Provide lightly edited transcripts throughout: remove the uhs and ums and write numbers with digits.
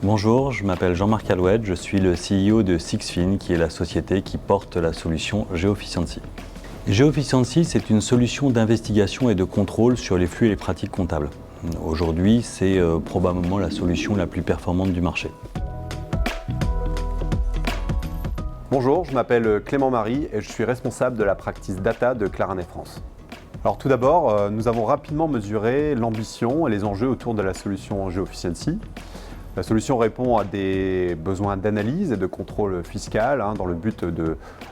Bonjour, je m'appelle Jean-Marc Alouette, je suis le CEO de Sixfin, qui est la société qui porte la solution Geoficiency. Geoficiency, c'est une solution d'investigation et de contrôle sur les flux et les pratiques comptables. Aujourd'hui, c'est probablement la solution la plus performante du marché. Bonjour, je m'appelle Clément Marie et je suis responsable de la practice data de Claranet France. Alors tout d'abord, nous avons rapidement mesuré l'ambition et les enjeux autour de la solution Geoficiency. La solution répond à des besoins d'analyse et de contrôle fiscal dans le but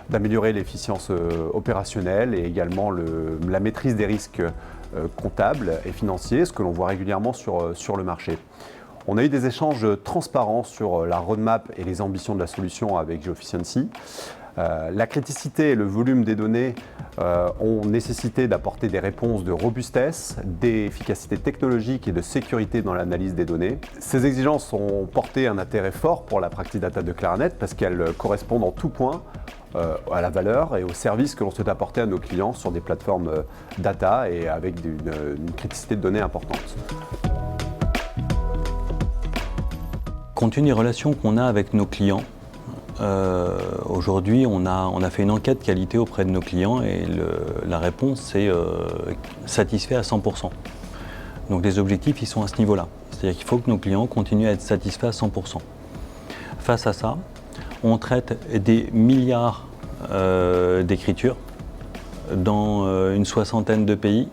d'améliorer l'efficience opérationnelle et également la maîtrise des risques comptables et financiers, ce que l'on voit régulièrement sur le marché. On a eu des échanges transparents sur la roadmap et les ambitions de la solution avec Geoficiency. La criticité et le volume des données ont nécessité d'apporter des réponses de robustesse, d'efficacité technologique et de sécurité dans l'analyse des données. Ces exigences ont porté un intérêt fort pour la practice data de Claranet parce qu'elles correspondent en tout point à la valeur et aux services que l'on souhaite apporter à nos clients sur des plateformes data et avec une criticité de données importante. Compte tenu des relations qu'on a avec nos clients, aujourd'hui, on a fait une enquête qualité auprès de nos clients et la réponse est satisfait à 100%. Donc les objectifs, ils sont à ce niveau-là. C'est-à-dire qu'il faut que nos clients continuent à être satisfaits à 100%. Face à ça, on traite des milliards d'écritures dans une soixantaine de pays,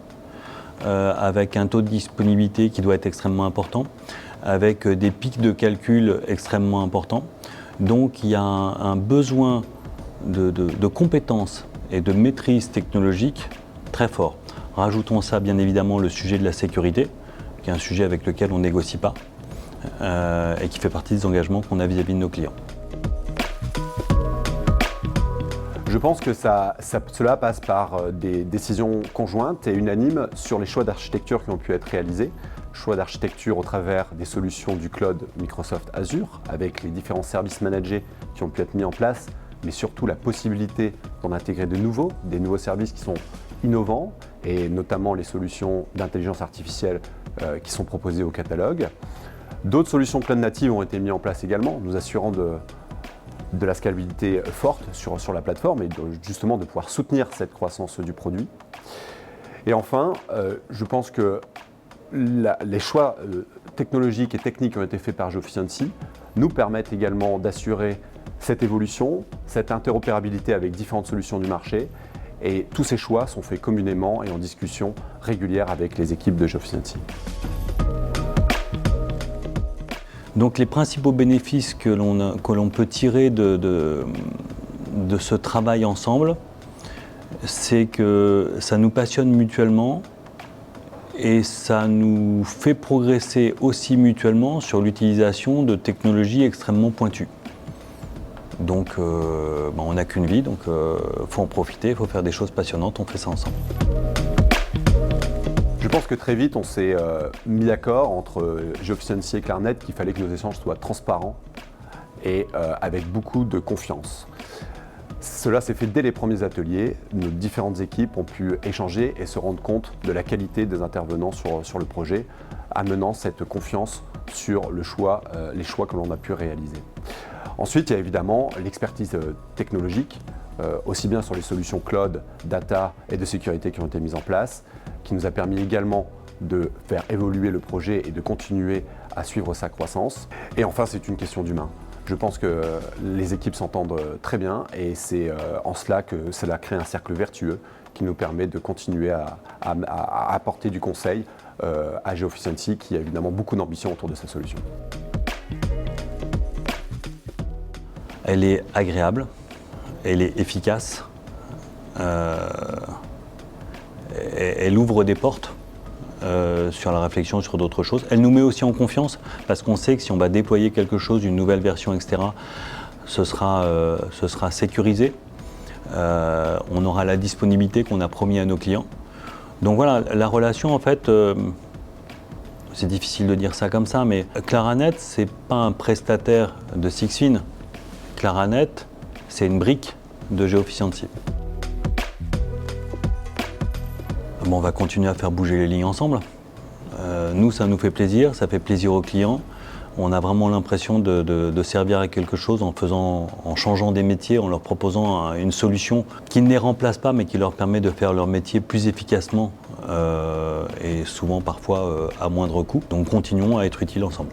avec un taux de disponibilité qui doit être extrêmement important, avec des pics de calcul extrêmement importants. Donc il y a un besoin de compétences et de maîtrise technologique très fort. Rajoutons ça bien évidemment le sujet de la sécurité, qui est un sujet avec lequel on ne négocie pas et qui fait partie des engagements qu'on a vis-à-vis de nos clients. Je pense que cela passe par des décisions conjointes et unanimes sur les choix d'architecture qui ont pu être réalisés. Choix d'architecture au travers des solutions du cloud Microsoft Azure, avec les différents services managés qui ont pu être mis en place, mais surtout la possibilité d'en intégrer des nouveaux services qui sont innovants, et notamment les solutions d'intelligence artificielle qui sont proposées au catalogue. D'autres solutions cloud natives ont été mises en place également, nous assurant de la scalabilité forte sur la plateforme et justement de pouvoir soutenir cette croissance du produit. Et enfin, je pense que les choix technologiques et techniques qui ont été faits par Geoficiency nous permettent également d'assurer cette évolution, cette interopérabilité avec différentes solutions du marché. Et tous ces choix sont faits communément et en discussion régulière avec les équipes de Geoficiency. Donc les principaux bénéfices que l'on peut tirer de ce travail ensemble, c'est que ça nous passionne mutuellement et ça nous fait progresser aussi mutuellement sur l'utilisation de technologies extrêmement pointues. Donc on n'a qu'une vie, donc faut en profiter, il faut faire des choses passionnantes, on fait ça ensemble. Je pense que très vite on s'est mis d'accord entre Geoficiency et Claranet qu'il fallait que nos échanges soient transparents et avec beaucoup de confiance. Cela s'est fait dès les premiers ateliers. Nos différentes équipes ont pu échanger et se rendre compte de la qualité des intervenants sur le projet, amenant cette confiance sur les choix que l'on a pu réaliser. Ensuite, il y a évidemment l'expertise technologique, aussi bien sur les solutions cloud, data et de sécurité qui ont été mises en place, qui nous a permis également de faire évoluer le projet et de continuer à suivre sa croissance. Et enfin, c'est une question d'humain. Je pense que les équipes s'entendent très bien et c'est en cela que cela crée un cercle vertueux qui nous permet de continuer à apporter du conseil à Geoficiency qui a évidemment beaucoup d'ambition autour de sa solution. Elle est agréable, elle est efficace, elle ouvre des portes sur la réflexion sur d'autres choses. Elle nous met aussi en confiance parce qu'on sait que si on va déployer quelque chose, une nouvelle version, etc., ce sera sécurisé. On aura la disponibilité qu'on a promis à nos clients. Donc voilà, la relation en fait, c'est difficile de dire ça comme ça, mais Claranet, c'est pas un prestataire de Sixfin. Claranet, c'est une brique de Geoficiency. Bon, on va continuer à faire bouger les lignes ensemble. Nous, ça nous fait plaisir, ça fait plaisir aux clients. On a vraiment l'impression de servir à quelque chose en changeant des métiers, en leur proposant une solution qui ne les remplace pas, mais qui leur permet de faire leur métier plus efficacement et souvent parfois à moindre coût. Donc continuons à être utiles ensemble.